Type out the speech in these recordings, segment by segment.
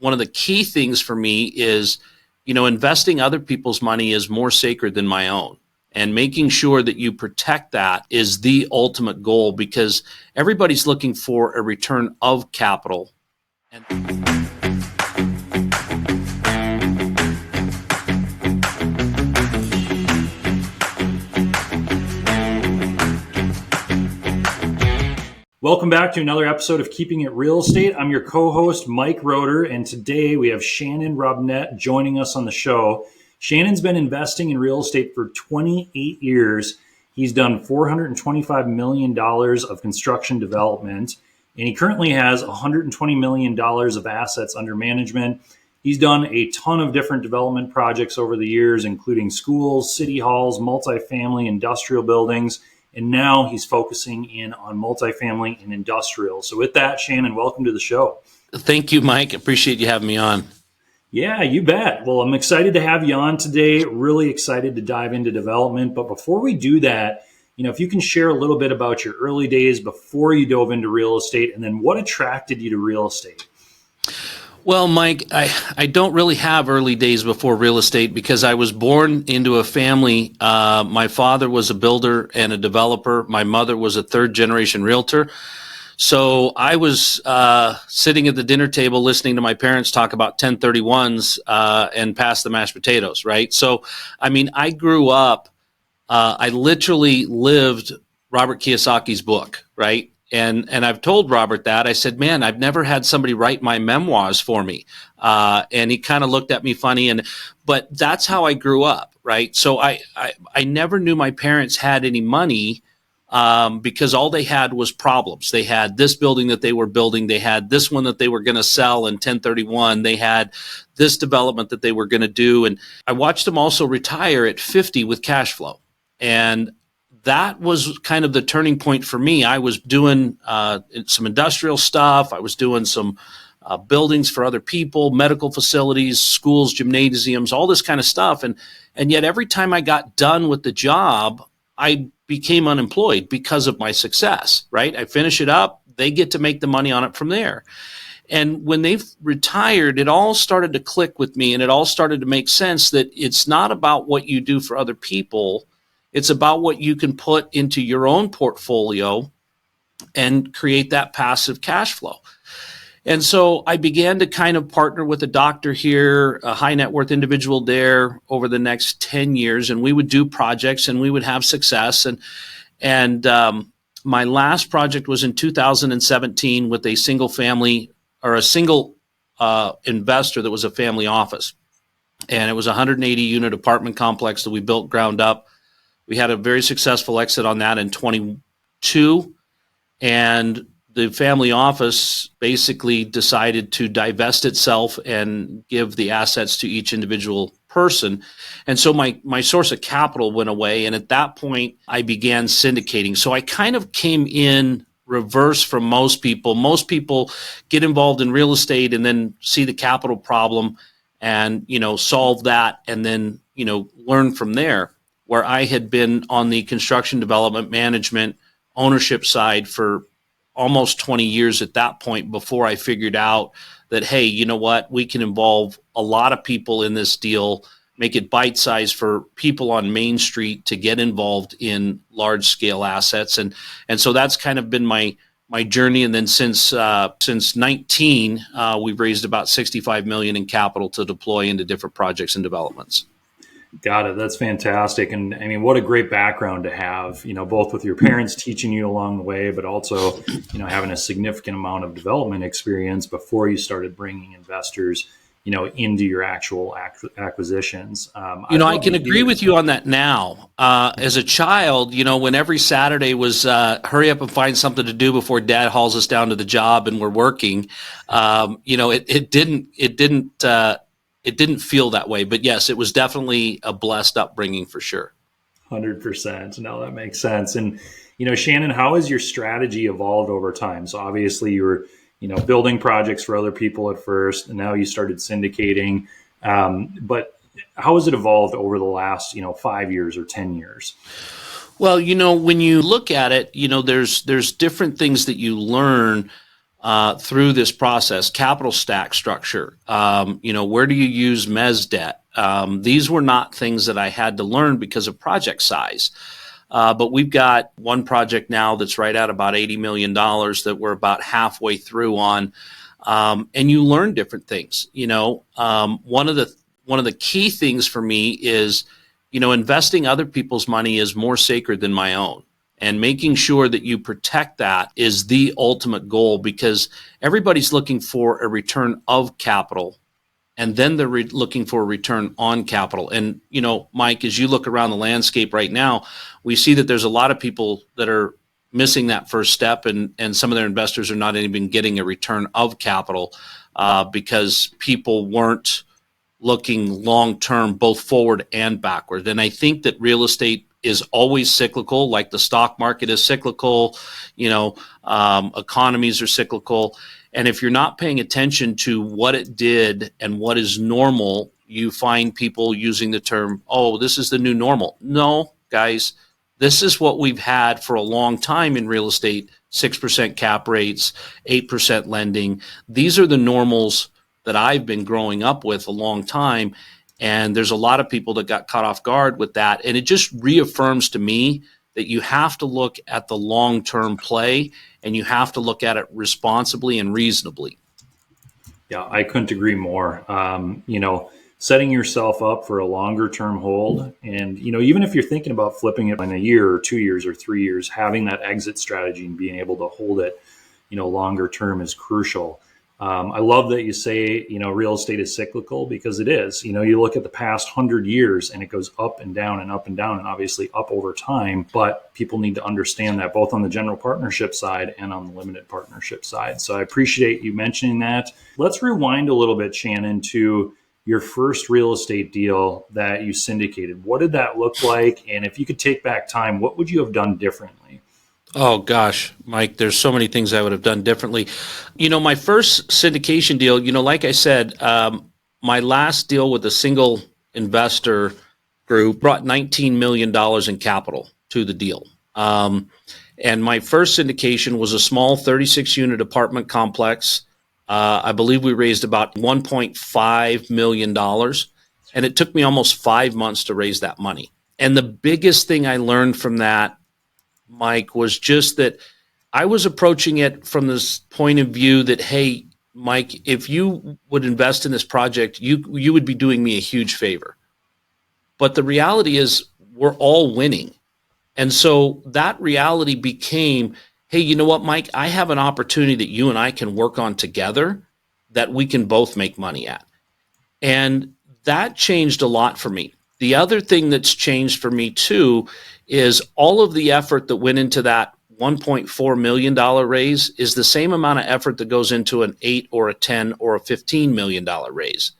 one of the key things for me is, investing other people's money is more sacred than my own. And making sure that you protect that is the ultimate goal, because everybody's looking for a return of capital. Welcome back to another episode of Keeping It Real Estate. I'm your co-host, Mike Roeder, and today we have Shannon Robnett joining us on the show. Shannon's been investing in real estate for 28 years. He's done $425 million of construction development, and he currently has $120 million of assets under management. He's done a ton of different development projects over the years, including schools, city halls, multifamily, industrial buildings, and now he's focusing in on multifamily and industrial. So with that, Shannon, welcome to the show. Thank you, Mike. Appreciate you having me on. Yeah, you bet. Well, I'm excited to have you on today. Really excited to dive into development. But before we do that, if you can share a little bit about your early days before you dove into real estate, and then what attracted you to real estate? Well, Mike, I don't really have early days before real estate because I was born into a family. My father was a builder and a developer. My mother was a third-generation realtor. So I was sitting at the dinner table listening to my parents talk about 1031s and pass the mashed potatoes, right? So, I grew up, I literally lived Robert Kiyosaki's book, right? And I've told Robert that. I said, man, I've never had somebody write my memoirs for me. And he kind of looked at me funny. But that's how I grew up, right? So I never knew my parents had any money because all they had was problems. They had this building that they were building. They had this one that they were going to sell in 1031. They had this development that they were going to do. And I watched them also retire at 50 with cash flow. And that was kind of the turning point for me. I was doing some industrial stuff. I was doing some buildings for other people, medical facilities, schools, gymnasiums, all this kind of stuff. And yet every time I got done with the job, I became unemployed because of my success, right? I finish it up. They get to make the money on it from there. And when they retired, it all started to click with me, and it all started to make sense that it's not about what you do for other people. It's about what you can put into your own portfolio and create that passive cash flow. And so I began to kind of partner with a doctor here, a high net worth individual there over the next 10 years. And we would do projects and we would have success. And my last project was in 2017 with a single family or a single investor that was a family office. And it was a 180 unit apartment complex that we built ground up. We had a very successful exit on that in 22, and the family office basically decided to divest itself and give the assets to each individual person. And so my source of capital went away, and at that point, I began syndicating. So I kind of came in reverse from most people. Most people get involved in real estate and then see the capital problem and, solve that and then, learn from there. Where I had been on the construction development management ownership side for almost 20 years at that point before I figured out that, hey, you know what, we can involve a lot of people in this deal, make it bite-sized for people on Main Street to get involved in large-scale assets. And so that's kind of been my journey. And then since 19, we've raised about $65 million in capital to deploy into different projects and developments. Got it. That's fantastic. And what a great background to have, both with your parents teaching you along the way, but also, having a significant amount of development experience before you started bringing investors, into your actual acquisitions. I can agree with you on that now. As a child, when every Saturday was hurry up and find something to do before dad hauls us down to the job and we're working, it didn't feel that way, but yes, it was definitely a blessed upbringing for sure. 100%. No, that makes sense. And, Shannon, how has your strategy evolved over time? So obviously you were, building projects for other people at first, and now you started syndicating. But how has it evolved over the last, 5 years or 10 years? Well, when you look at it, there's different things that you learn through this process, capital stack structure, where do you use mezz debt? These were not things that I had to learn because of project size. But we've got one project now that's right at about $80 million that we're about halfway through on. And you learn different things. One of the key things for me is, investing other people's money is more sacred than my own. And making sure that you protect that is the ultimate goal, because everybody's looking for a return of capital, and then they're looking for a return on capital. And, Mike, as you look around the landscape right now, we see that there's a lot of people that are missing that first step, and some of their investors are not even getting a return of capital because people weren't looking long-term, both forward and backward. And I think that real estate is always cyclical, like the stock market is cyclical, economies are cyclical. And if you're not paying attention to what it did and what is normal, you find people using the term, oh, this is the new normal. No, guys, this is what we've had for a long time in real estate, 6% cap rates, 8% lending. These are the normals that I've been growing up with a long time. And there's a lot of people that got caught off guard with that. And it just reaffirms to me that you have to look at the long-term play, and you have to look at it responsibly and reasonably. Yeah, I couldn't agree more. Setting yourself up for a longer term hold. And, even if you're thinking about flipping it in a year or 2 years or 3 years, having that exit strategy and being able to hold it, longer term is crucial. I love that you say, real estate is cyclical, because it is. You look at the past 100 years and it goes up and down and up and down, and obviously up over time. But people need to understand that, both on the general partnership side and on the limited partnership side. So I appreciate you mentioning that. Let's rewind a little bit, Shannon, to your first real estate deal that you syndicated. What did that look like? And if you could take back time, what would you have done differently? Oh, gosh, Mike, there's so many things I would have done differently. My first syndication deal, like I said, my last deal with a single investor group brought $19 million in capital to the deal. And my first syndication was a small 36-unit apartment complex. I believe we raised about $1.5 million, and it took me almost 5 months to raise that money. And the biggest thing I learned from that, Mike, was just that I was approaching it from this point of view that, hey, Mike, if you would invest in this project, you would be doing me a huge favor. But the reality is we're all winning. And so that reality became, hey, you know what, Mike, I have an opportunity that you and I can work on together that we can both make money at. And that changed a lot for me. The other thing that's changed for me too is all of the effort that went into that $1.4 million raise is the same amount of effort that goes into an 8 or a 10 or a $15 million raise.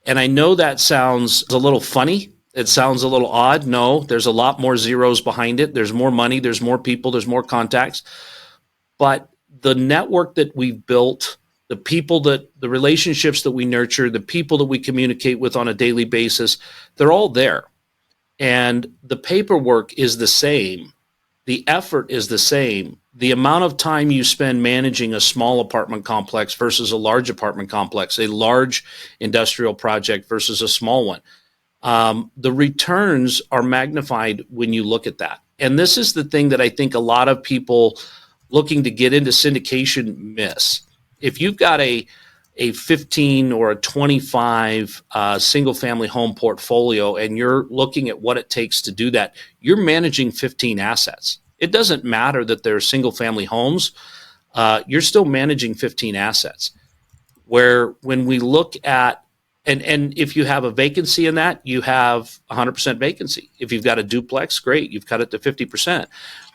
And I know that sounds a little funny. It sounds a little odd. No, there's a lot more zeros behind it. There's more money. There's more people. There's more contacts. But the network that we've built, the relationships that we nurture, the people that we communicate with on a daily basis, they're all there. And the paperwork is the same. The effort is the same. The amount of time you spend managing a small apartment complex versus a large apartment complex, a large industrial project versus a small one. The returns are magnified when you look at that. And this is the thing that I think a lot of people looking to get into syndication miss. If you've got a 15 or a 25 single family home portfolio and you're looking at what it takes to do that, you're managing 15 assets. It doesn't matter that they're single family homes. You're still managing 15 assets. Where when we look at, and if you have a vacancy in that, you have 100% vacancy. If you've got a duplex, great, you've cut it to 50%.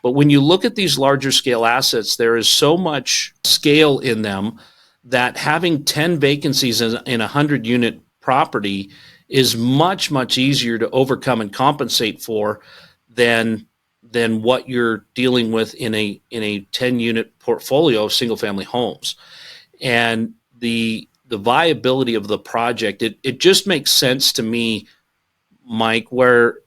But when you look at these larger scale assets, there is so much scale in them that having 10 vacancies in a 100-unit property is much, much easier to overcome and compensate for than what you're dealing with in a 10-unit portfolio of single-family homes. And the viability of the project, it just makes sense to me, Mike, where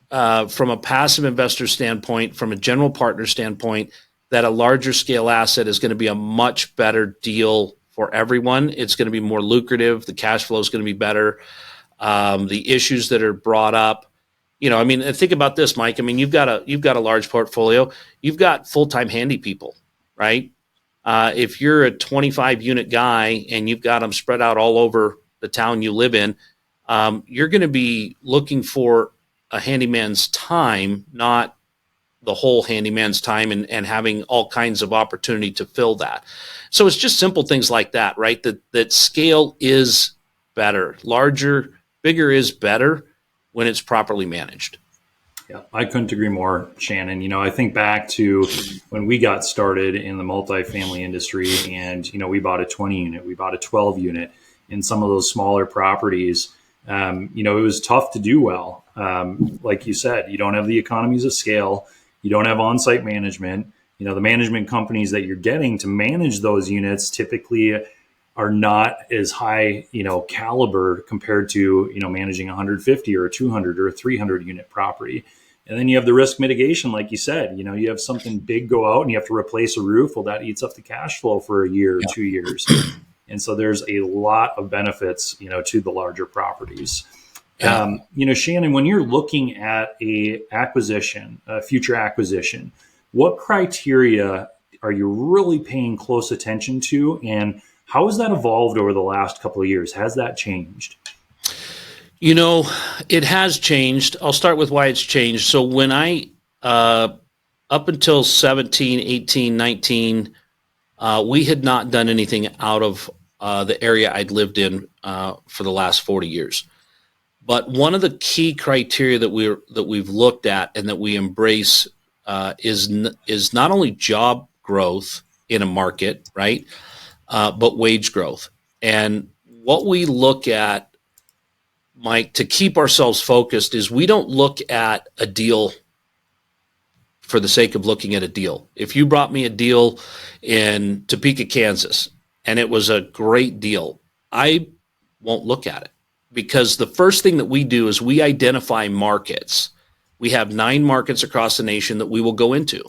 from a passive investor standpoint, from a general partner standpoint, that a larger scale asset is going to be a much better deal for everyone. It's going to be more lucrative. The cash flow is going to be better. The issues that are brought up, I mean, think about this, Mike. I mean, you've got a large portfolio. You've got full-time handy people, right? If you're a 25 unit guy and you've got them spread out all over the town you live in, you're going to be looking for a handyman's time, not the whole handyman's time, and having all kinds of opportunity to fill that. So it's just simple things like that, right? That scale is better. Larger, bigger is better when it's properly managed. Yeah, I couldn't agree more, Shannon. I think back to when we got started in the multifamily industry, and, we bought a 20 unit, we bought a 12 unit in some of those smaller properties. It was tough to do well. Like you said, you don't have the economies of scale. You don't have on-site management. The management companies that you're getting to manage those units typically are not as high, caliber compared to, managing 150 or a 200 or a 300 unit property. And then you have the risk mitigation, like you said. You have something big go out and you have to replace a roof. Well, that eats up the cash flow for a year or 2 years. And so there's a lot of benefits, to the larger properties. Yeah. Shannon, when you're looking at a future acquisition, what criteria are you really paying close attention to, and how has that evolved over the last couple of years? Has that changed? It has changed. I'll start with why it's changed. So when up until 17, 18, 19, we had not done anything out of the area I'd lived in for the last 40 years. But one of the key criteria that we've looked at and that we embrace is not only job growth in a market, right, but wage growth. And what we look at, Mike, to keep ourselves focused is we don't look at a deal for the sake of looking at a deal. If you brought me a deal in Topeka, Kansas, and it was a great deal, I won't look at it, because the first thing that we do is we identify markets. We have 9 markets across the nation that we will go into.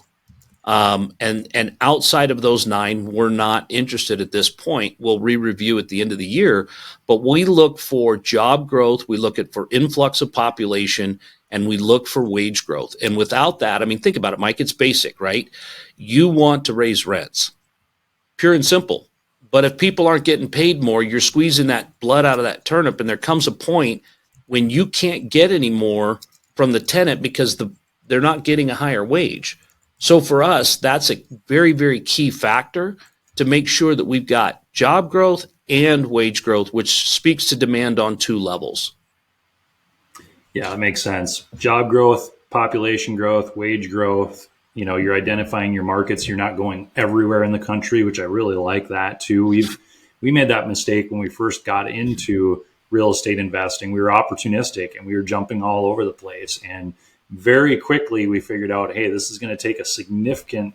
And outside of those 9, we're not interested at this point. We'll re-review at the end of the year, but we look for job growth, we look for influx of population, and we look for wage growth. And without that, I mean, think about it, Mike, it's basic, right? You want to raise rents, pure and simple. But if people aren't getting paid more, you're squeezing that blood out of that turnip, and there comes a point when you can't get any more from the tenant because they're not getting a higher wage. So for us, that's a very, very key factor to make sure that we've got job growth and wage growth, which speaks to demand on 2 levels. Yeah, that makes sense. Job growth, population growth, wage growth. You're identifying your markets. You're not going everywhere in the country, which I really like that too. We made that mistake when we first got into real estate investing. We were opportunistic and we were jumping all over the place. And very quickly we figured out, hey, this is going to take a significant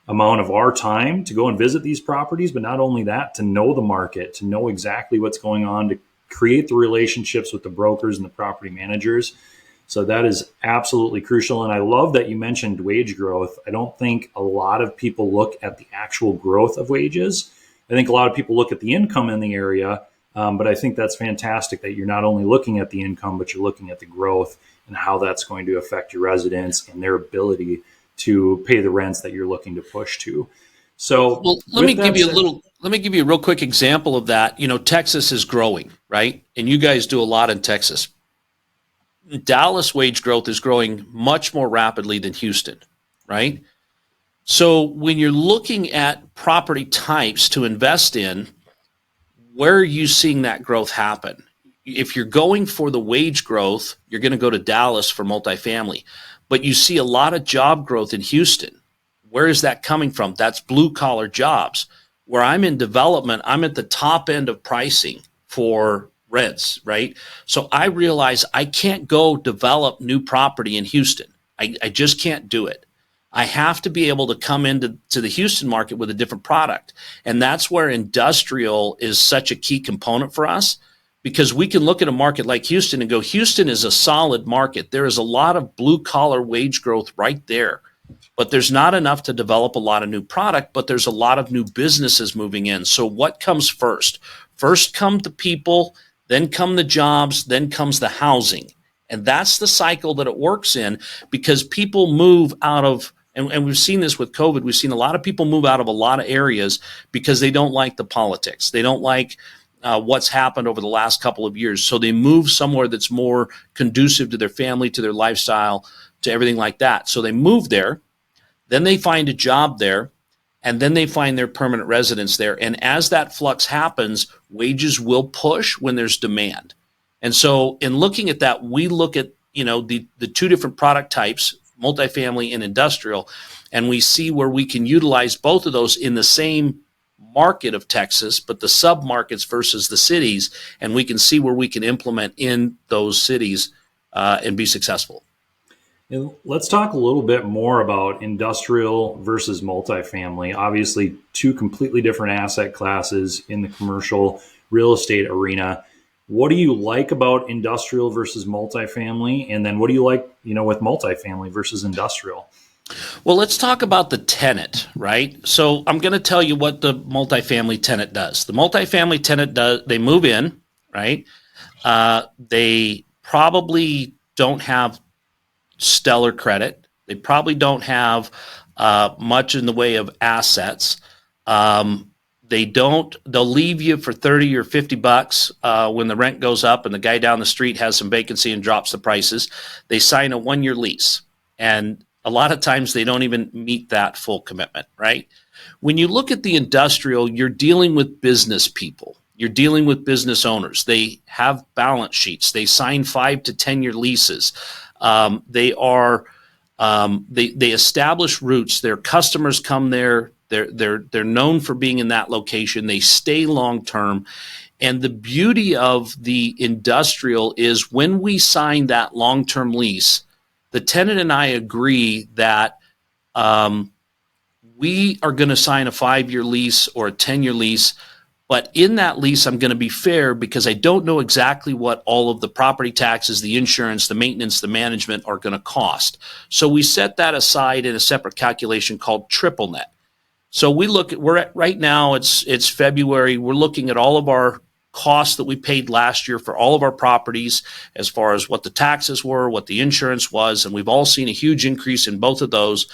amount of our time to go and visit these properties, but not only that, to know the market, to know exactly what's going on, to create the relationships with the brokers and the property managers. So that is absolutely crucial. And I love that you mentioned wage growth. I don't think a lot of people look at the actual growth of wages. I think a lot of people look at the income in the area, but I think that's fantastic that you're not only looking at the income, but you're looking at the growth and how that's going to affect your residents and their ability to pay the rents that you're looking to push to. So let me give you a real quick example of that. Texas is growing, right? And you guys do a lot in Texas. Dallas wage growth is growing much more rapidly than Houston, right? So when you're looking at property types to invest in, where are you seeing that growth happen? If you're going for the wage growth, you're going to go to Dallas for multifamily. But you see a lot of job growth in Houston. Where is that coming from? That's blue collar jobs. Where I'm in development, I'm at the top end of pricing for rents, right? So I realize I can't go develop new property in Houston. I just can't do it. I have to be able to come into the Houston market with a different product. And that's where industrial is such a key component for us, because we can look at a market like Houston and go, Houston is a solid market. There is a lot of blue collar wage growth right there. but there's not enough to develop a lot of new product, but there's a lot of new businesses moving in. So what comes first? First come the people, then come the jobs, then comes the housing. And that's the cycle that it works in, because people move out of, and we've seen this with COVID, we've seen a lot of people move out of a lot of areas because they don't like the politics. They don't like what's happened over the last couple of years. So they move somewhere that's more conducive to their family, to their lifestyle, to everything like that. So they move there, then they find a job there, and then they find their permanent residence there. And as that flux happens, wages will push when there's demand. And so in looking at that, we look at, the two different product types, multifamily and industrial, and we see where we can utilize both of those in the same market of Texas, but the sub-markets versus the cities, and we can see where we can implement in those cities and be successful. And let's talk a little bit more about industrial versus multifamily. Obviously, two completely different asset classes in the commercial real estate arena. What do you like about industrial versus multifamily? And then what do you like, with multifamily versus industrial? Well, let's talk about the tenant, right? So I'm going to tell you what the multifamily tenant does. The multifamily tenant they move in, right? They probably don't have stellar credit. They probably don't have much in the way of assets. They'll leave you for 30 or 50 bucks when the rent goes up and the guy down the street has some vacancy and drops the prices. They sign a 1-year lease, and a lot of times they don't even meet that full commitment, right? When you look at the industrial, you're dealing with business people. You're dealing with business owners. They have balance sheets. They sign 5 to 10-year leases. They establish roots. Their customers come there. They're known for being in that location. They stay long term. And the beauty of the industrial is when we sign that long-term lease, the tenant and I agree that we are going to sign a 5-year lease or a 10-year lease. But in that lease, I'm going to be fair because I don't know exactly what all of the property taxes, the insurance, the maintenance, the management are going to cost. So we set that aside in a separate calculation called triple net. So right now, it's February. We're looking at all of our costs that we paid last year for all of our properties as far as what the taxes were, what the insurance was, and we've all seen a huge increase in both of those.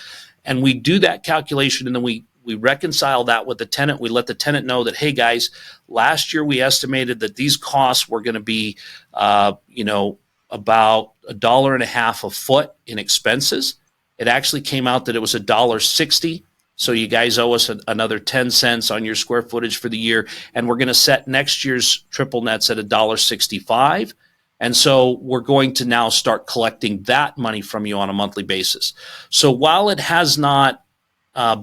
And we do that calculation, and then we reconcile that with the tenant. We let the tenant know that, hey guys, last year we estimated that these costs were going to be, about $1.50 a foot in expenses. It actually came out that it was $1.60. So you guys owe us another 10 cents on your square footage for the year. And we're going to set next year's triple nets at $1.65. And so we're going to now start collecting that money from you on a monthly basis. So while it has not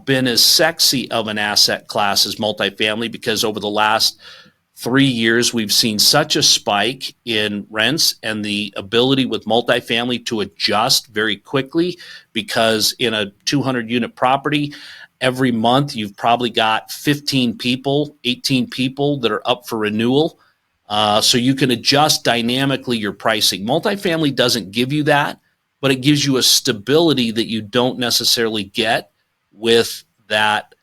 been as sexy of an asset class as multifamily, because over the last 3 years, we've seen such a spike in rents and the ability with multifamily to adjust very quickly, because in a 200-unit property, every month you've probably got 15 people, 18 people that are up for renewal. So you can adjust dynamically your pricing. Multifamily doesn't give you that, but it gives you a stability that you don't necessarily get with that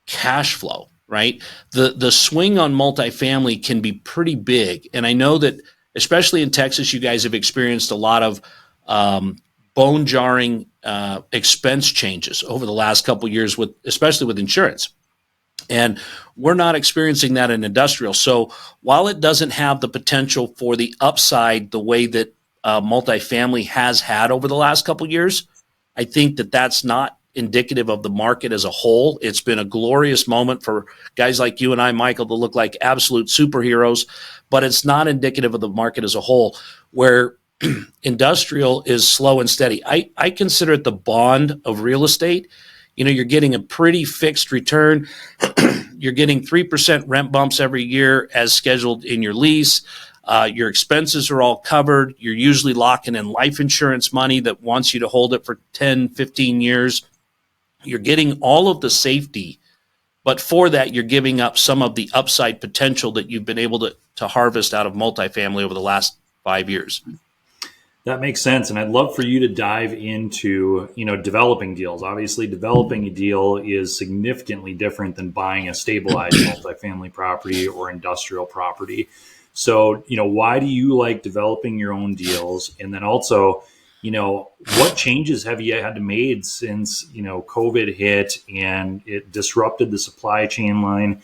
cash flow, right? The swing on multifamily can be pretty big. And I know that, especially in Texas, you guys have experienced a lot of bone-jarring expense changes over the last couple of years, especially with insurance. And we're not experiencing that in industrial. So while it doesn't have the potential for the upside the way that multifamily has had over the last couple of years, I think that that's not indicative of the market as a whole. It's been a glorious moment for guys like you and I, Michael, to look like absolute superheroes, but it's not indicative of the market as a whole, where industrial is slow and steady. I consider it the bond of real estate. You're getting a pretty fixed return. You're getting 3% rent bumps every year as scheduled in your lease. Your expenses are all covered. You're usually locking in life insurance money that wants you to hold it for 10, 15 years. You're getting all of the safety, but for that, you're giving up some of the upside potential that you've been able to harvest out of multifamily over the last 5 years. That makes sense. And I'd love for you to dive into, developing deals. Obviously, developing a deal is significantly different than buying a stabilized multifamily property or industrial property. So, why do you like developing your own deals? And then also, what changes have you had to made since, COVID hit and it disrupted the supply chain line?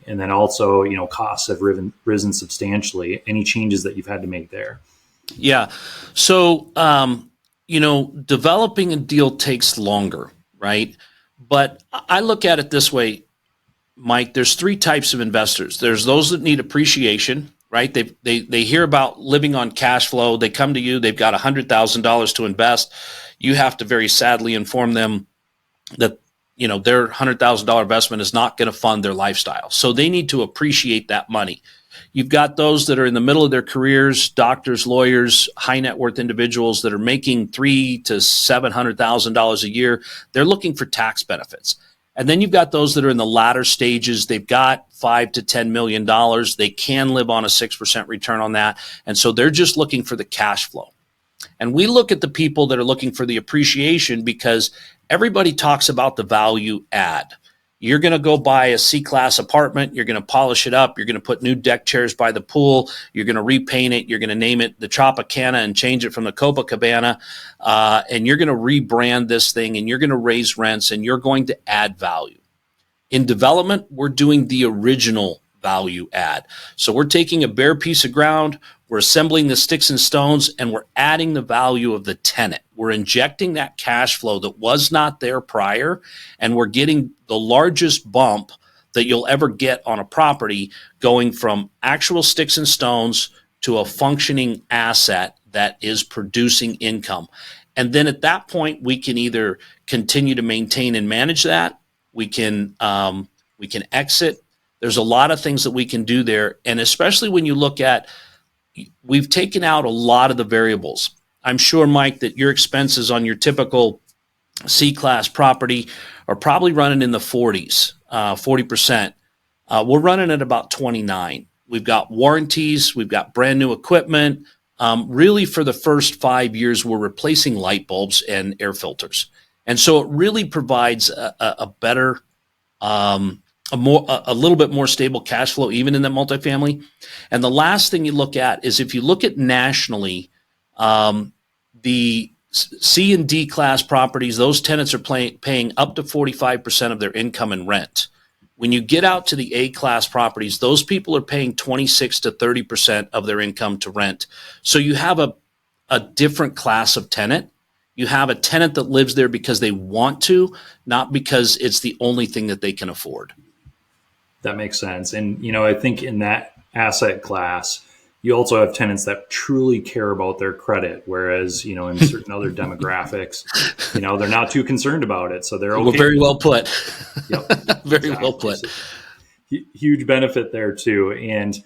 And then also, costs have risen substantially. Any changes that you've had to make there? Yeah. So, developing a deal takes longer, right? But I look at it this way, Mike. There's three types of investors. There's those that need appreciation, right? They hear about living on cash flow. They come to you. They've got $100,000 to invest. You have to very sadly inform them that their $100,000 investment is not going to fund their lifestyle. So they need to appreciate that money. You've got those that are in the middle of their careers, doctors, lawyers, high net worth individuals that are making $300,000 to $700,000 a year. They're looking for tax benefits. And then you've got those that are in the latter stages. They've got $5 to $10 million. They can live on a 6% return on that. And so they're just looking for the cash flow. And we look at the people that are looking for the appreciation because everybody talks about the value add. You're going to go buy a C-class apartment. You're going to polish it up. You're going to put new deck chairs by the pool. You're going to repaint it. You're going to name it the Tropicana and change it from the Copacabana. And you're going to rebrand this thing and you're going to raise rents and you're going to add value. In development, we're doing the original value add. So we're taking a bare piece of ground, we're assembling the sticks and stones, and we're adding the value of the tenant. We're injecting that cash flow that was not there prior, and we're getting the largest bump that you'll ever get on a property, going from actual sticks and stones to a functioning asset that is producing income. And then at that point, we can either continue to maintain and manage that, we can exit. There's a lot of things that we can do there. And especially when you look at, we've taken out a lot of the variables. I'm sure, Mike, that your expenses on your typical C-class property are probably running in the 40%. We're running at about 29. We've got warranties. We've got brand new equipment. Really, for the first 5 years, we're replacing light bulbs and air filters. And so it really provides a better, a little bit more stable cash flow, even in the multifamily. And the last thing you look at is, if you look at nationally, the C and D class properties, those tenants are paying up to 45% of their income in rent. When you get out to the A class properties, those people are paying 26 to 30% of their income to rent. So you have a different class of tenant. You have a tenant that lives there because they want to, not because it's the only thing that they can afford. That makes sense. And, I think in that asset class, you also have tenants that truly care about their credit, whereas, in certain other demographics, they're not too concerned about it. So they're okay. Well, very well put. Yep, Very well put. So, huge benefit there too. And,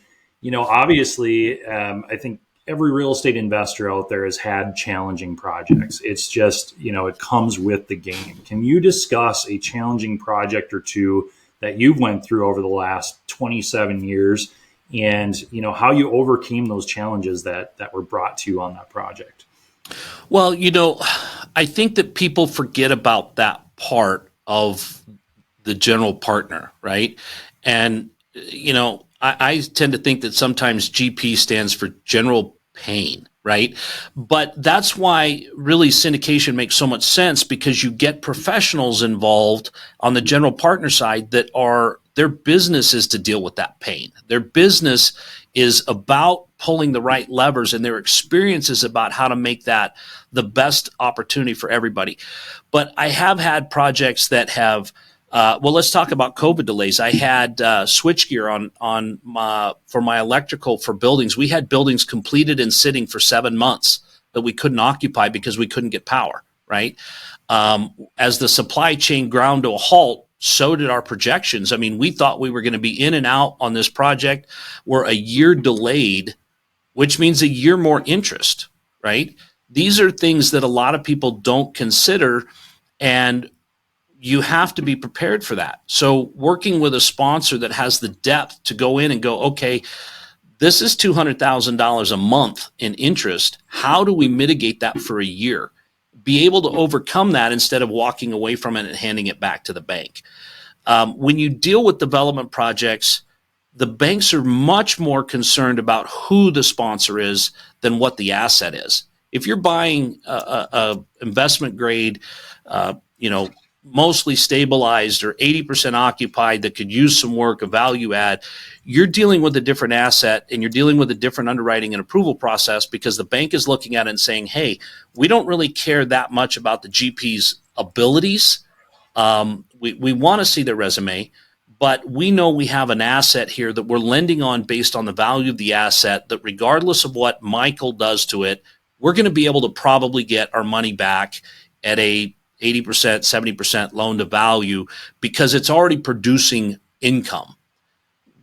obviously, I think every real estate investor out there has had challenging projects. It's just, it comes with the game. Can you discuss a challenging project or two that you've went through over the last 27 years and, how you overcame those challenges that were brought to you on that project? Well, I think that people forget about that part of the general partner, right? And, I tend to think that sometimes GP stands for general pain, right? But that's why really syndication makes so much sense, because you get professionals involved on the general partner side that their business is to deal with that pain. Their business is about pulling the right levers, and their experience is about how to make that the best opportunity for everybody. But I have had projects that have let's talk about COVID delays. I had switchgear for my electrical for buildings. We had buildings completed and sitting for 7 months that we couldn't occupy because we couldn't get power, right? As the supply chain ground to a halt, so did our projections. I mean, we thought we were going to be in and out on this project. We're a year delayed, which means a year more interest, right? These are things that a lot of people don't consider, and you have to be prepared for that. So working with a sponsor that has the depth to go in and go, okay, This is $200,000 a month in interest. How do we mitigate that for a year? Be able to overcome that instead of walking away from it and handing it back to the bank. When you deal with development projects, the banks are much more concerned about who the sponsor is than what the asset is. If you're buying a investment grade, mostly stabilized or 80% occupied that could use some work, a value add, you're dealing with a different asset and you're dealing with a different underwriting and approval process, because the bank is looking at it and saying, hey, we don't really care that much about the GP's abilities. We want to see their resume, but we know we have an asset here that we're lending on based on the value of the asset, that regardless of what Michael does to it, we're going to be able to probably get our money back at a 80%, 70% loan to value, because it's already producing income.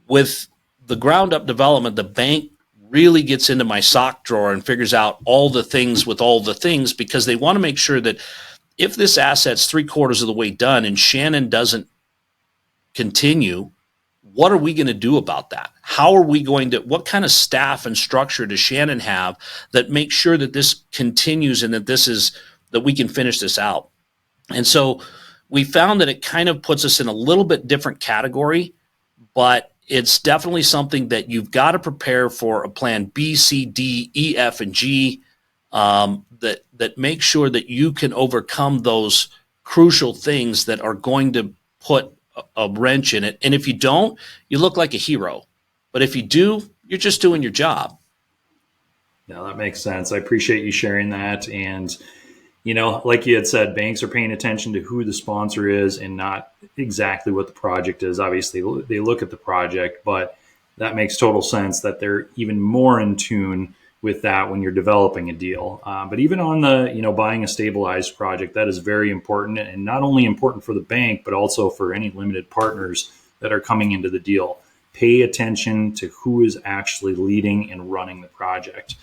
With the ground up development, the bank really gets into my sock drawer and figures out all the things with all the things, because they want to make sure that if this asset's 3/4 of the way done and Shannon doesn't continue, what are we going to do about that? How are we going to, what kind of staff and structure does Shannon have that makes sure that this continues and that we can finish this out? And so we found that it kind of puts us in a little bit different category, but it's definitely something that you've got to prepare for a plan B, C, D, E, F, and G, that make sure that you can overcome those crucial things that are going to put a wrench in it. And if you don't, you look like a hero. But if you do, you're just doing your job. Yeah, that makes sense. I appreciate you sharing that. And like you had said, banks are paying attention to who the sponsor is and not exactly what the project is. Obviously, they look at the project, but that makes total sense that they're even more in tune with that when you're developing a deal. But even on the, buying a stabilized project, that is very important, and not only important for the bank, but also for any limited partners that are coming into the deal. Pay attention to who is actually leading and running the project.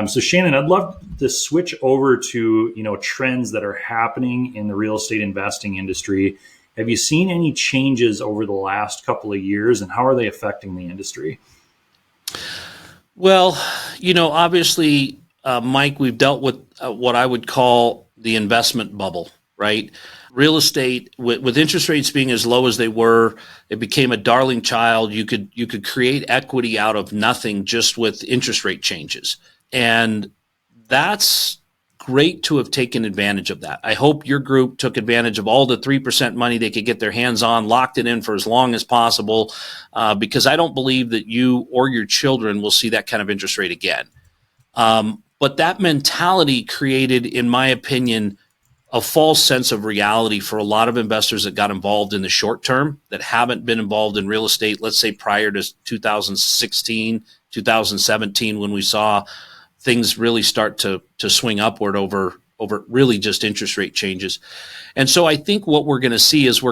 So Shannon, I'd love to switch over to, trends that are happening in the real estate investing industry. Have you seen any changes over the last couple of years, and how are they affecting the industry? Well, obviously, Mike, we've dealt with what I would call the investment bubble, right? Real estate, with interest rates being as low as they were, it became a darling child. You could create equity out of nothing just with interest rate changes. And that's great to have taken advantage of that. I hope your group took advantage of all the 3% money they could get their hands on, locked it in for as long as possible, because I don't believe that you or your children will see that kind of interest rate again. But that mentality created, in my opinion, a false sense of reality for a lot of investors that got involved in the short term, that haven't been involved in real estate, let's say prior to 2016, 2017, when we saw things really start to swing upward over really just interest rate changes. And so I think what we're going to see is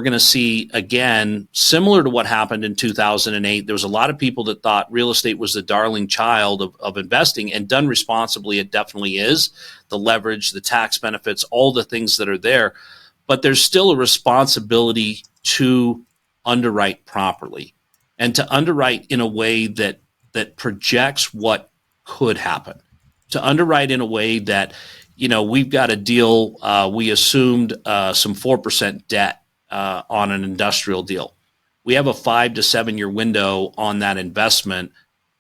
again, similar to what happened in 2008, there was a lot of people that thought real estate was the darling child of investing, and done responsibly, it definitely is. The leverage, the tax benefits, all the things that are there, but there's still a responsibility to underwrite properly and to underwrite in a way that projects what could happen. To underwrite in a way that, we've got a deal, we assumed some 4% debt on an industrial deal. We have a 5 to 7 year window on that investment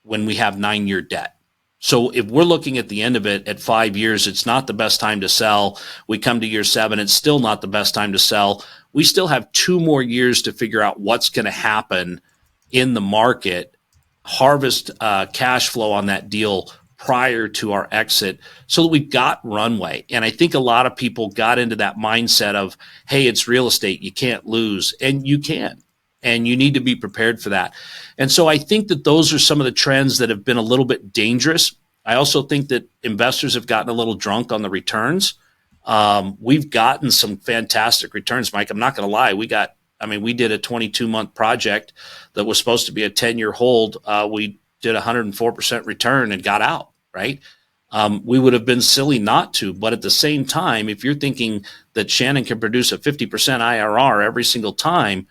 when we have 9-year debt. So if we're looking at the end of it at 5 years, it's not the best time to sell. We come to year 7, it's still not the best time to sell. We still have 2 more years to figure out what's going to happen in the market, harvest cash flow on that deal prior to our exit, so that we've got runway. And I think a lot of people got into that mindset of, hey, it's real estate, you can't lose. And you can. And you need to be prepared for that. And so I think that those are some of the trends that have been a little bit dangerous. I also think that investors have gotten a little drunk on the returns. We've gotten some fantastic returns, Mike. I'm not going to lie. We did a 22-month project that was supposed to be a 10-year hold. We did 104% return and got out, right? We would have been silly not to. But at the same time, if you're thinking that Shannon can produce a 50% IRR every single time,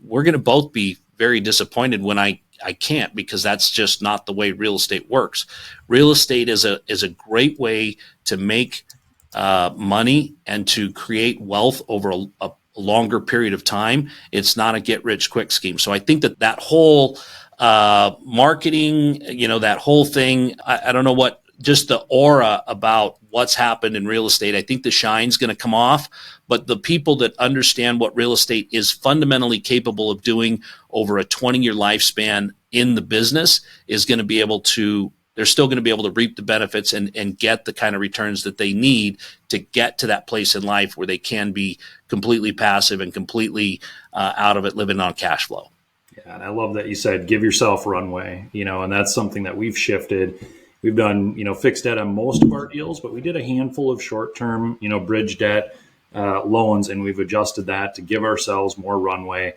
we're going to both be very disappointed when I I can't, because that's just not the way real estate works. Real estate is a great way to make money and to create wealth over a longer period of time. It's not a get rich quick scheme. So I think that whole marketing, that whole thing, I don't know what, just the aura about what's happened in real estate. I think the shine's going to come off, but the people that understand what real estate is fundamentally capable of doing over a 20-year lifespan in the business is going to be able to, they're still going to be able to reap the benefits and get the kind of returns that they need to get to that place in life where they can be completely passive and completely out of it, living on cash flow. Yeah, and I love that you said, give yourself runway, and that's something that we've shifted. We've done, fixed debt on most of our deals, but we did a handful of short-term, bridge debt loans, and we've adjusted that to give ourselves more runway,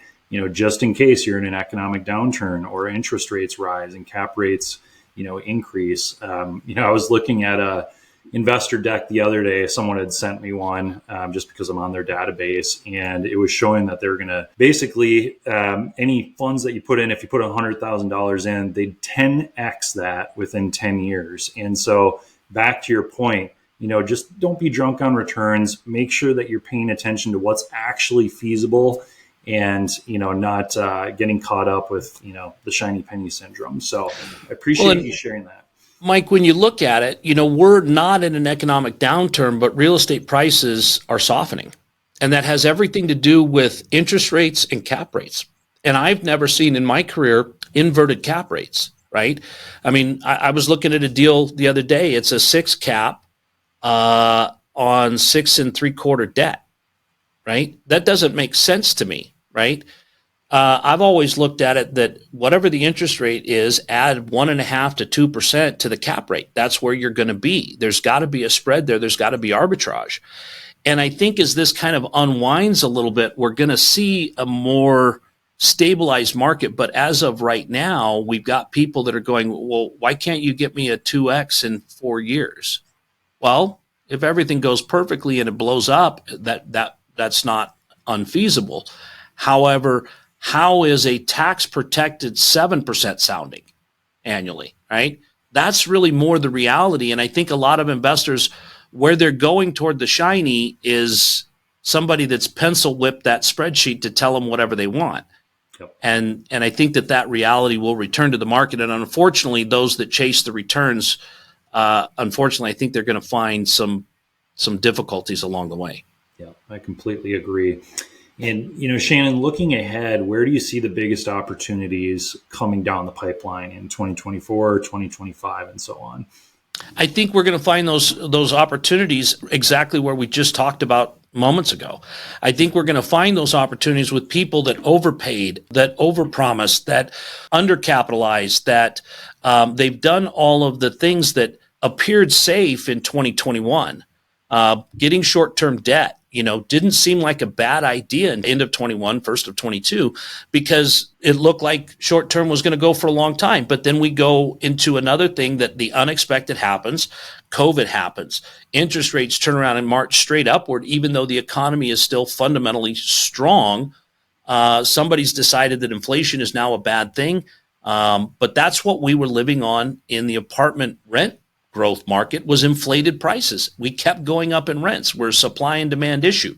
just in case you're in an economic downturn or interest rates rise and cap rates, increase. I was looking at a investor deck the other day. Someone had sent me one just because I'm on their database, and it was showing that they're going to basically any funds that you put in, if you put $100,000 in, they'd 10x that within 10 years. And so back to your point, just don't be drunk on returns. Make sure that you're paying attention to what's actually feasible and, not getting caught up with, the shiny penny syndrome. So I appreciate you sharing that. Mike, when you look at it, we're not in an economic downturn, but real estate prices are softening. And that has everything to do with interest rates and cap rates. And I've never seen in my career inverted cap rates, right? I mean, I was looking at a deal the other day. It's a 6 cap on 6 3/4 debt, right? That doesn't make sense to me, right? I've always looked at it that whatever the interest rate is, add 1.5% to 2% to the cap rate. That's where you're going to be. There's got to be a spread there. There's got to be arbitrage. And I think as this kind of unwinds a little bit, we're going to see a more stabilized market. But as of right now, we've got people that are going, well, why can't you get me a 2X in 4 years? Well, if everything goes perfectly and it blows up, that's not unfeasible. However, how is a tax protected 7% sounding annually, right? That's really more the reality. And I think a lot of investors, where they're going toward the shiny is somebody that's pencil whipped that spreadsheet to tell them whatever they want. Yep. And I think that reality will return to the market. And unfortunately, those that chase the returns, unfortunately, I think they're going to find some difficulties along the way. Yeah, I completely agree. And, Shannon, looking ahead, where do you see the biggest opportunities coming down the pipeline in 2024, 2025, and so on? I think we're going to find those opportunities exactly where we just talked about moments ago. I think we're going to find those opportunities with people that overpaid, that overpromised, that undercapitalized, that they've done all of the things that appeared safe in 2021. Getting short-term debt, didn't seem like a bad idea in the end of 21, first of 22, because it looked like short-term was going to go for a long time. But then we go into another thing that the unexpected happens. COVID happens. Interest rates turn around and march straight upward, even though the economy is still fundamentally strong. Somebody's decided that inflation is now a bad thing. But that's what we were living on in the apartment rent growth market, was inflated prices. We kept going up in rents. We're a supply and demand issue.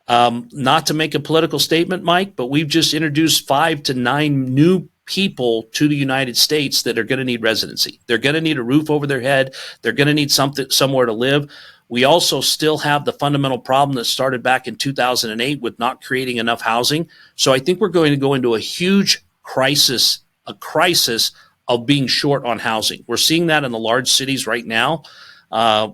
Not to make a political statement, Mike, but we've just introduced 5 to 9 new people to the United States that are going to need residency. They're going to need a roof over their head. They're going to need somewhere to live. We also still have the fundamental problem that started back in 2008 with not creating enough housing. So I think we're going to go into a huge crisis of being short on housing. We're seeing that in the large cities right now,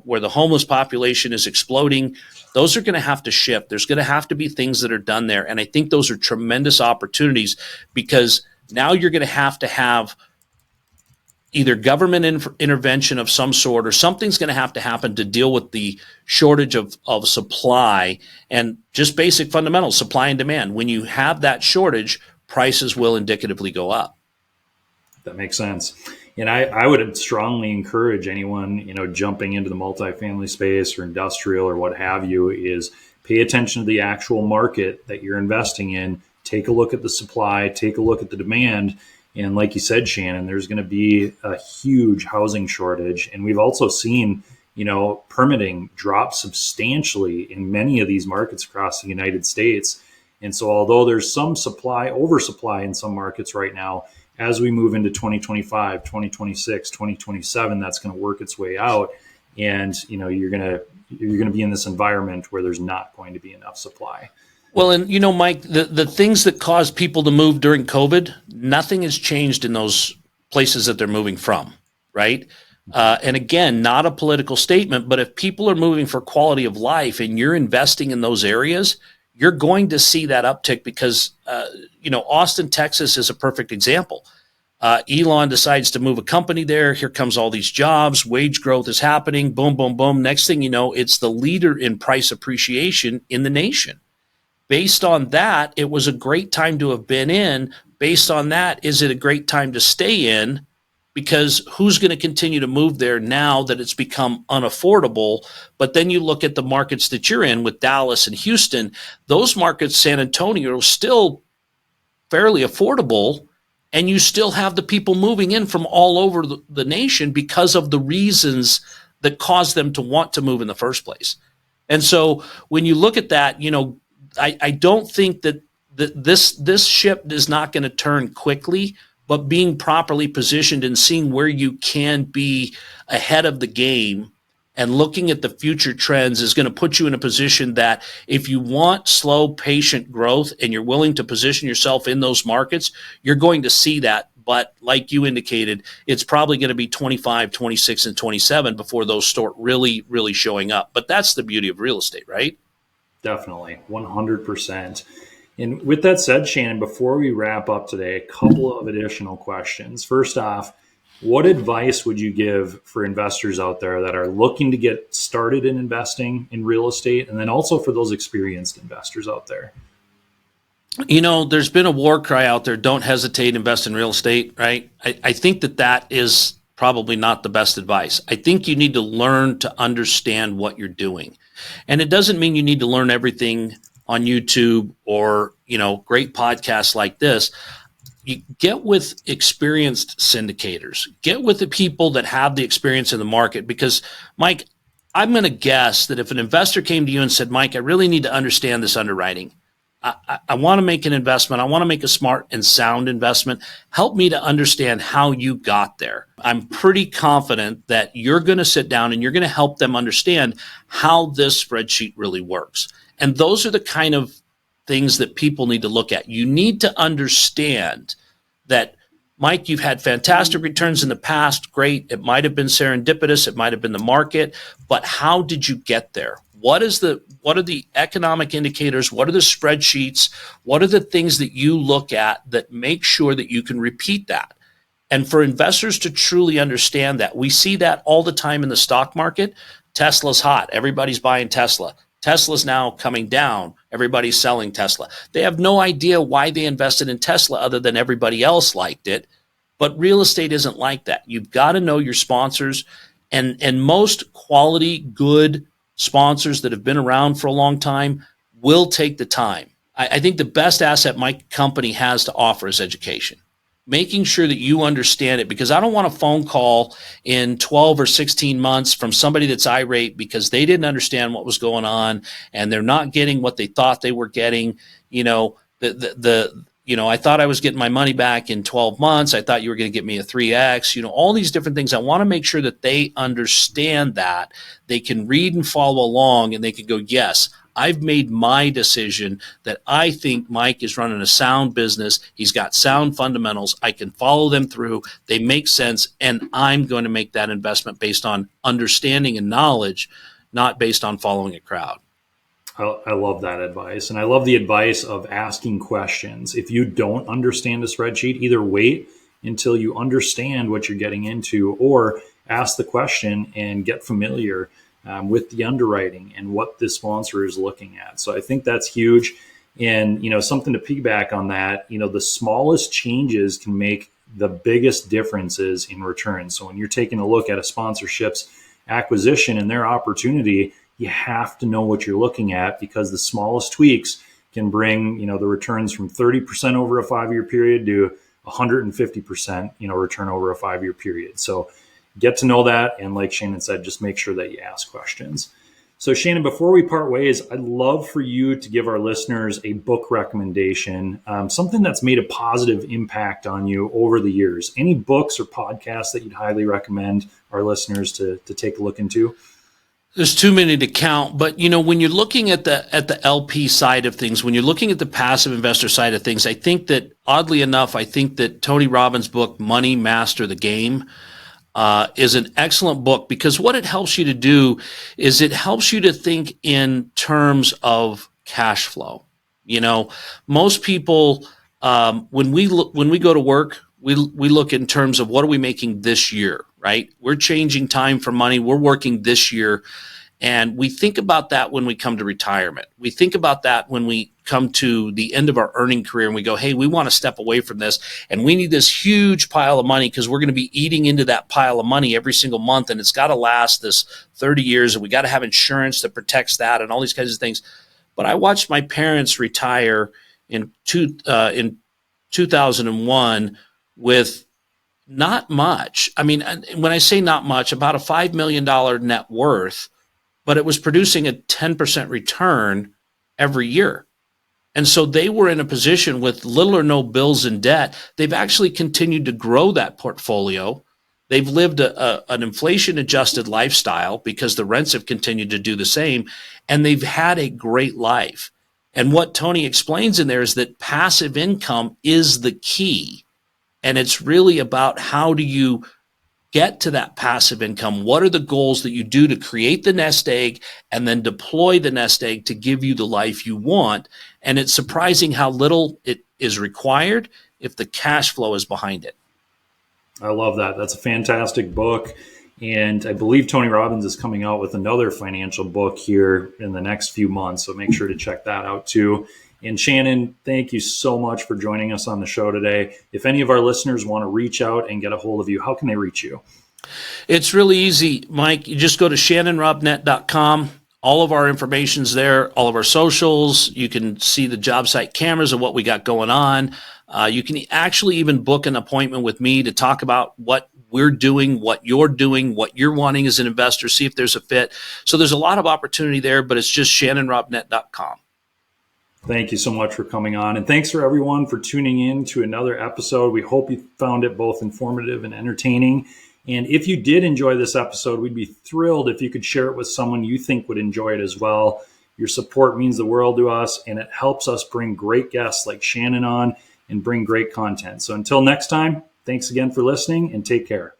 where the homeless population is exploding. Those are going to have to shift. There's going to have to be things that are done there. And I think those are tremendous opportunities, because now you're going to have either government intervention of some sort, or something's going to have to happen to deal with the shortage of supply and just basic fundamentals, supply and demand. When you have that shortage, prices will indicatively go up. That makes sense. And I would strongly encourage anyone, jumping into the multifamily space or industrial or what have you, is pay attention to the actual market that you're investing in. Take a look at the supply, take a look at the demand, And like you said, Shannon, there's going to be a huge housing shortage. And we've also seen, permitting drop substantially in many of these markets across the United States. And so although there's some oversupply in some markets right now, as we move into 2025, 2026, 2027, that's going to work its way out. And, you're going to be in this environment where there's not going to be enough supply. Well, and Mike, the things that caused people to move during COVID, nothing has changed in those places that they're moving from, right? And again, not a political statement, but if people are moving for quality of life and you're investing in those areas, you're going to see that uptick because, Austin, Texas is a perfect example. Elon decides to move a company there. Here comes all these jobs. Wage growth is happening. Boom, boom, boom. Next thing you know, it's the leader in price appreciation in the nation. Based on that, it was a great time to have been in. Based on that, is it a great time to stay in? Because who's going to continue to move there now that it's become unaffordable? But then you look at the markets that you're in with Dallas and Houston, those markets, San Antonio, are still fairly affordable. And you still have the people moving in from all over the nation because of the reasons that caused them to want to move in the first place. And so when you look at that, I don't think that this ship is not going to turn quickly, but being properly positioned and seeing where you can be ahead of the game and looking at the future trends is going to put you in a position that if you want slow, patient growth and you're willing to position yourself in those markets, you're going to see that. But like you indicated, it's probably going to be 25, 26, and 27 before those start really, really showing up. But that's the beauty of real estate, right? Definitely, 100%. And with that said, Shannon, before we wrap up today, a couple of additional questions. First off, what advice would you give for investors out there that are looking to get started in investing in real estate? And then also for those experienced investors out there? There's been a war cry out there, don't hesitate, invest in real estate, right? I think that is probably not the best advice. I think you need to learn to understand what you're doing. And it doesn't mean you need to learn everything on YouTube or, great podcasts like this. You get with experienced syndicators, get with the people that have the experience in the market. Because, Mike, I'm going to guess that if an investor came to you and said, Mike, I really need to understand this underwriting. I want to make an investment. I want to make a smart and sound investment. Help me to understand how you got there. I'm pretty confident that you're going to sit down and you're going to help them understand how this spreadsheet really works. And those are the kind of things that people need to look at. You need to understand that, Mike, you've had fantastic returns in the past. Great. It might have been serendipitous. It might have been the market. But how did you get there? What are the economic indicators? What are the spreadsheets? What are the things that you look at that make sure that you can repeat that? And for investors to truly understand that, we see that all the time in the stock market. Tesla's hot. Everybody's buying Tesla. Tesla's now coming down. Everybody's selling Tesla. They have no idea why they invested in Tesla other than everybody else liked it. But real estate isn't like that. You've got to know your sponsors, and most quality, good sponsors that have been around for a long time will take the time. I think the best asset my company has to offer is education. Making sure that you understand it, because I don't want a phone call in 12 or 16 months from somebody that's irate because they didn't understand what was going on and they're not getting what they thought they were getting. I thought I was getting my money back in 12 months. I thought you were going to get me a 3X, all these different things. I want to make sure that they understand that they can read and follow along and they can go, yes, I've made my decision that I think Mike is running a sound business. He's got sound fundamentals. I can follow them through. They make sense. And I'm going to make that investment based on understanding and knowledge, not based on following a crowd. I love that advice. And I love the advice of asking questions. If you don't understand a spreadsheet, either wait until you understand what you're getting into or ask the question and get familiar with the underwriting and what the sponsor is looking at. So I think that's huge. And, something to piggyback on that, the smallest changes can make the biggest differences in return. So when you're taking a look at a sponsorship's acquisition and their opportunity, you have to know what you're looking at, because the smallest tweaks can bring, the returns from 30% over a 5-year period to 150%, return over a 5-year period. So get to know that. And like Shannon said, just make sure that you ask questions. So Shannon, before we part ways, I'd love for you to give our listeners a book recommendation, something that's made a positive impact on you over the years. Any books or podcasts that you'd highly recommend our listeners to take a look into? There's too many to count, but when you're looking at the LP side of things, when you're looking at the passive investor side of things, I think that oddly enough, Tony Robbins' book, Money Master the Game, is an excellent book, because what it helps you to do is it helps you to think in terms of cash flow. Most people, when we go to work, we look in terms of what are we making this year, right? We're changing time for money. We're working this year. And we think about that when we come to retirement. We think about that when we come to the end of our earning career and we go, hey, we want to step away from this and we need this huge pile of money because we're going to be eating into that pile of money every single month, and it's got to last this 30 years, and we got to have insurance that protects that and all these kinds of things. But I watched my parents retire in 2001 with not much. I mean, when I say not much, about a $5 million net worth, but it was producing a 10% return every year. And so they were in a position with little or no bills and debt. They've actually continued to grow that portfolio. They've lived an inflation-adjusted lifestyle because the rents have continued to do the same, and they've had a great life. And what Tony explains in there is that passive income is the key. And it's really about how do you get to that passive income? What are the goals that you do to create the nest egg and then deploy the nest egg to give you the life you want? And it's surprising how little it is required if the cash flow is behind it. I love that. That's a fantastic book. And I believe Tony Robbins is coming out with another financial book here in the next few months. So make sure to check that out too. And Shannon, thank you so much for joining us on the show today. If any of our listeners want to reach out and get a hold of you, how can they reach you? It's really easy, Mike. You just go to shannonrobnett.com. All of our information's there, all of our socials. You can see the job site cameras of what we got going on. You can actually even book an appointment with me to talk about what we're doing, what you're wanting as an investor, see if there's a fit. So there's a lot of opportunity there, but it's just shannonrobnett.com. Thank you so much for coming on. And thanks for everyone for tuning in to another episode. We hope you found it both informative and entertaining. And if you did enjoy this episode, we'd be thrilled if you could share it with someone you think would enjoy it as well. Your support means the world to us, and it helps us bring great guests like Shannon on and bring great content. So until next time, thanks again for listening and take care.